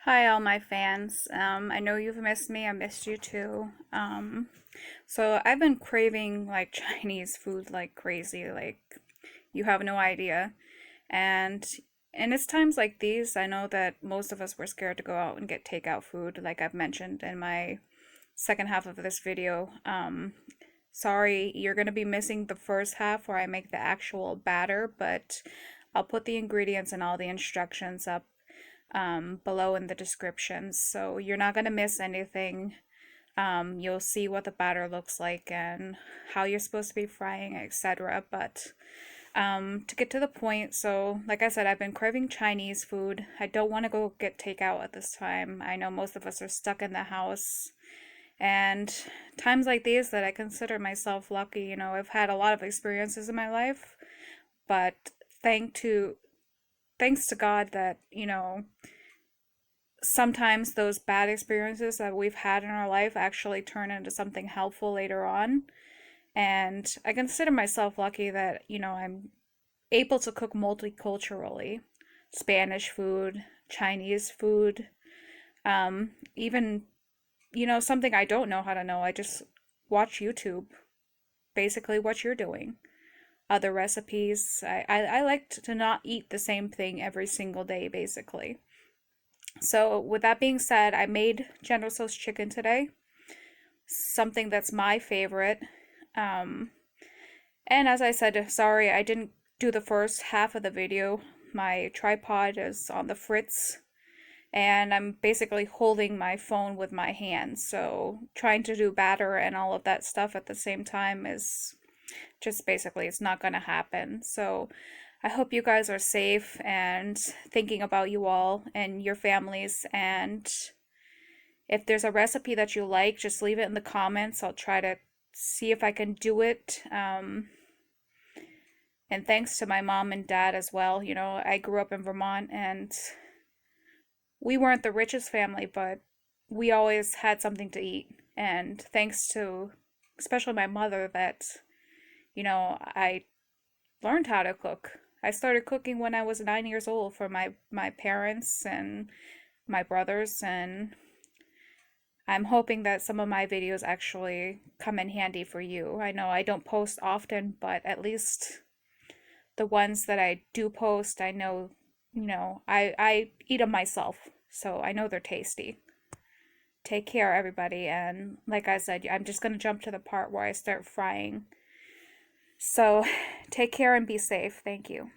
Hi, all my fans. I know you've missed me. I missed you too. So I've been craving like Chinese food like crazy, like you have no idea. And and it's times like these, I know that most of us were scared to go out and get takeout food, like I've mentioned in my second half of this video. Sorry, you're gonna be missing the first half where I make the actual batter, but I'll put the ingredients and all the instructions up below in the descriptions. So you're not going to miss anything. You'll see what the batter looks like and how you're supposed to be frying, etc. But to get to the point, so like I said, I've been craving Chinese food. I don't want to go get takeout at this time. I know most of us are stuck in the house. And times like these that I consider myself lucky, I've had a lot of experiences in my life, but thank to thanks to God that, sometimes those bad experiences that we've had in our life actually turn into something helpful later on. And I consider myself lucky that, I'm able to cook multiculturally. Spanish food, Chinese food, even, something I don't know how to know. I just watch YouTube, basically what you're doing. Other recipes. I like to not eat the same thing every single day, basically. So, with that being said, I made General Tso's chicken today, something that's my favorite. Um, and as I said, sorry, I didn't do the first half of the video. My tripod is on the fritz, and I'm basically holding my phone with my hands. So, trying to do batter and all of that stuff at the same time is just basically it's not going to happen. So, I hope you guys are safe and thinking about you all and your families. And if there's a recipe that you like, just leave it in the comments. I'll try to see if I can do it. And thanks to my mom and dad as well. I grew up in Vermont and we weren't the richest family, but we always had something to eat. And thanks to especially my mother that, I learned how to cook. I started cooking when I was 9 years old for my parents and my brothers, and I'm hoping that some of my videos actually come in handy for you. I know I don't post often, but at least the ones that I do post, I know, I eat them myself, so I know they're tasty. Take care, everybody, and like I said, I'm just going to jump to the part where I start frying. So, take care and be safe. Thank you.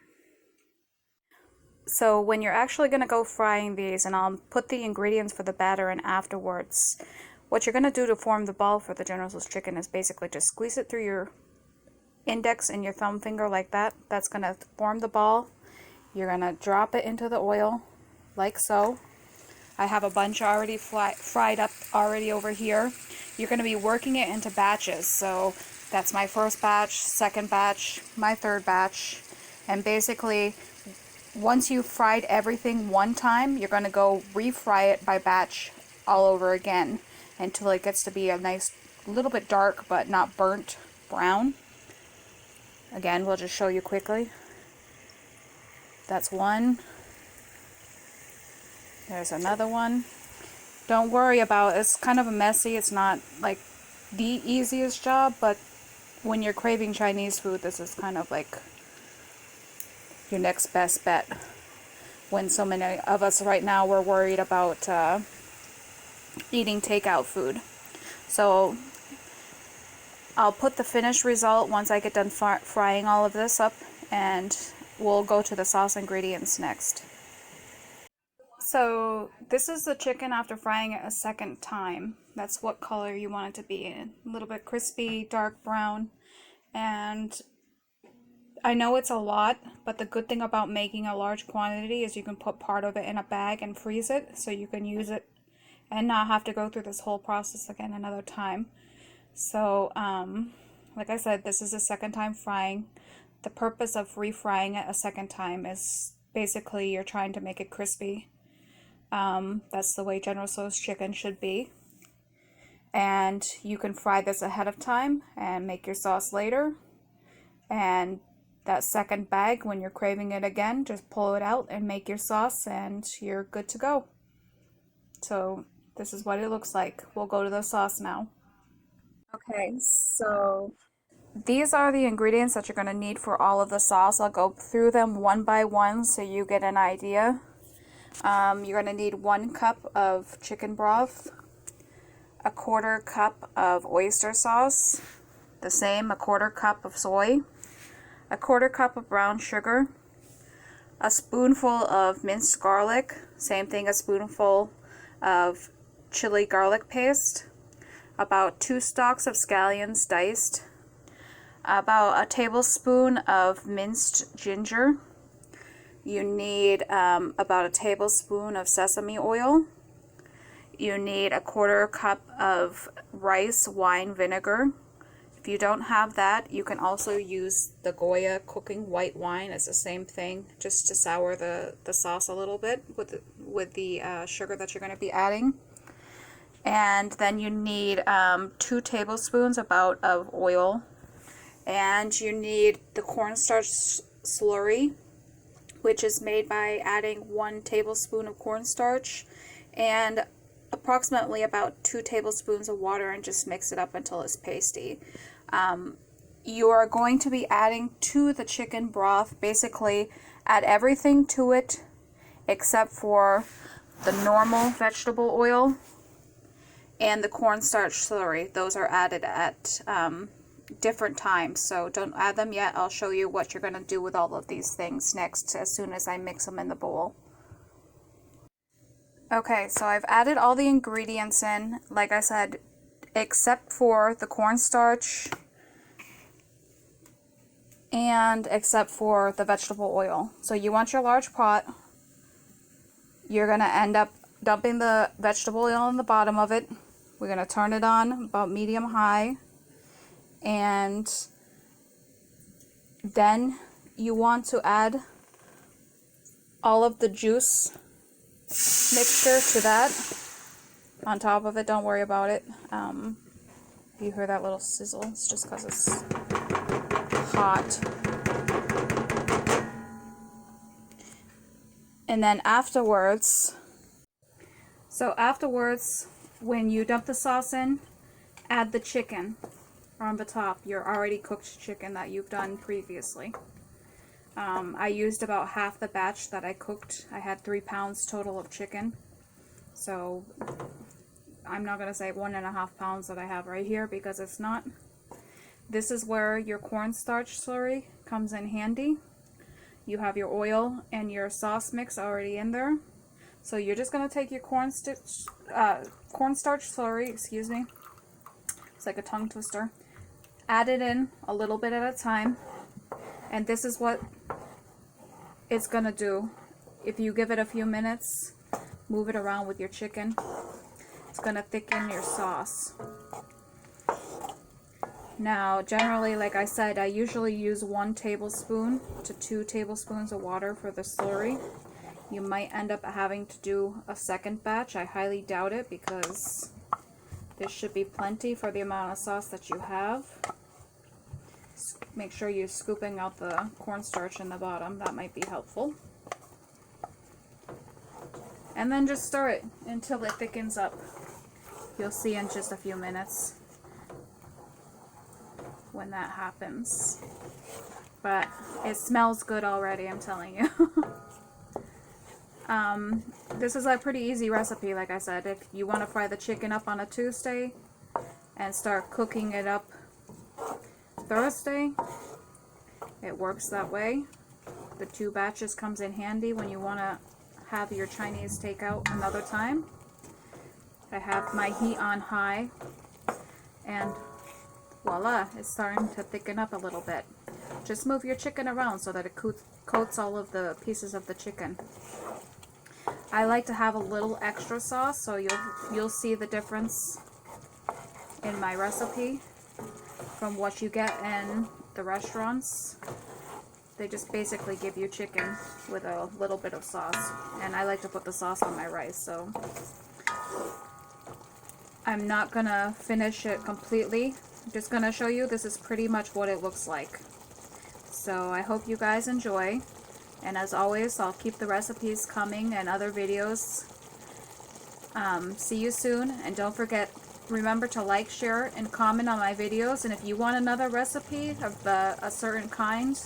So when you're actually going to go frying these, and I'll put the ingredients for the batter in afterwards, what you're going to do to form the ball for the General Tso's chicken is basically just squeeze it through your index and your thumb finger like that. That's going to form the ball. You're going to drop it into the oil like so. I have a bunch already fried up already over here. You're going to be working it into batches. So that's my first batch, second batch, my third batch. And basically, once you've fried everything one time, you're going to go refry it by batch all over again until it gets to be a nice little bit dark but not burnt brown. Again, we'll just show you quickly. That's one. There's another one. Don't worry about it. It's kind of messy. It's not like the easiest job, but when you're craving Chinese food, this is kind of like your next best bet. When so many of us right now we're worried about eating takeout food. So I'll put the finished result once I get done frying all of this up, and we'll go to the sauce ingredients next. So this is the chicken after frying it a second time. That's what color you want it to be in. A little bit crispy, dark brown. And I know it's a lot, but the good thing about making a large quantity is you can put part of it in a bag and freeze it so you can use it and not have to go through this whole process again another time. So, like I said, this is the second time frying. The purpose of refrying it a second time is basically you're trying to make it crispy. That's the way General Tso's chicken should be. And you can fry this ahead of time and make your sauce later. And that second bag, when you're craving it again, just pull it out and make your sauce and you're good to go. So this is what it looks like. We'll go to the sauce now. Okay, so these are the ingredients that you're going to need for all of the sauce. I'll go through them one by one so you get an idea. You're going to need 1 cup of chicken broth, a 1/4 cup of oyster sauce, the same, a 1/4 cup of soy, a 1/4 cup of brown sugar, a spoonful of minced garlic, same thing, a spoonful of chili garlic paste, about 2 stalks of scallions diced, about a tablespoon of minced ginger. You need about a tablespoon of sesame oil. You need a 1/4 cup of rice wine vinegar. If you don't have that, you can also use the Goya cooking white wine. It's the same thing, just to sour the sauce a little bit with the sugar that you're going to be adding. And then you need 2 tablespoons about of oil. And you need the cornstarch slurry, which is made by adding 1 tablespoon of cornstarch and approximately about 2 tablespoons of water, and just mix it up until it's pasty. You are going to be adding to the chicken broth, basically add everything to it except for the normal vegetable oil and the cornstarch slurry. Those are added at different times, so don't add them yet. I'll show you what you're going to do with all of these things next as soon as I mix them in the bowl. Okay, so I've added all the ingredients in, like I said, except for the cornstarch and except for the vegetable oil. So you want your large pot. You're going to end up dumping the vegetable oil in the bottom of it. We're going to turn it on about medium high, and then you want to add all of the juice mixture to that on top of it. Don't worry about it. If you hear that little sizzle, it's just because it's hot. And then afterwards, when you dump the sauce in, add the chicken on the top, your already cooked chicken that you've done previously. I used about half the batch that I cooked. I had 3 pounds total of chicken, so I'm not going to say 1.5 pounds that I have right here, because it's not. This is where your cornstarch slurry comes in handy. You have your oil and your sauce mix already in there, so you're just going to take your cornstarch slurry, excuse me, it's like a tongue twister, add it in a little bit at a time, and this is what it's going to do. If you give it a few minutes, move it around with your chicken, it's going to thicken your sauce. Now, generally, like I said, I usually use 1 tablespoon to 2 tablespoons of water for the slurry. You might end up having to do a second batch. I highly doubt it, because this should be plenty for the amount of sauce that you have. Make sure you're scooping out the cornstarch in the bottom. That might be helpful. And then just stir it until it thickens up. You'll see in just a few minutes when that happens. But it smells good already, I'm telling you. This is a pretty easy recipe, like I said. If you want to fry the chicken up on a Tuesday and start cooking it up Thursday, it works that way. The 2 batches comes in handy when you want to have your Chinese takeout another time. I have my heat on high, and voila, it's starting to thicken up a little bit. Just move your chicken around so that it coats all of the pieces of the chicken. I like to have a little extra sauce, so you'll see the difference in my recipe from what you get in the restaurants. They just basically give you chicken with a little bit of sauce, and I like to put the sauce on my rice, so I'm not gonna finish it completely. I'm just gonna show you this is pretty much what it looks like. So I hope you guys enjoy, and as always, I'll keep the recipes coming and other videos See you soon, and don't forget, remember to like, share, and comment on my videos. And if you want another recipe of a certain kind,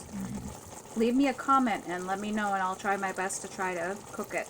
leave me a comment and let me know, and I'll try my best to try to cook it.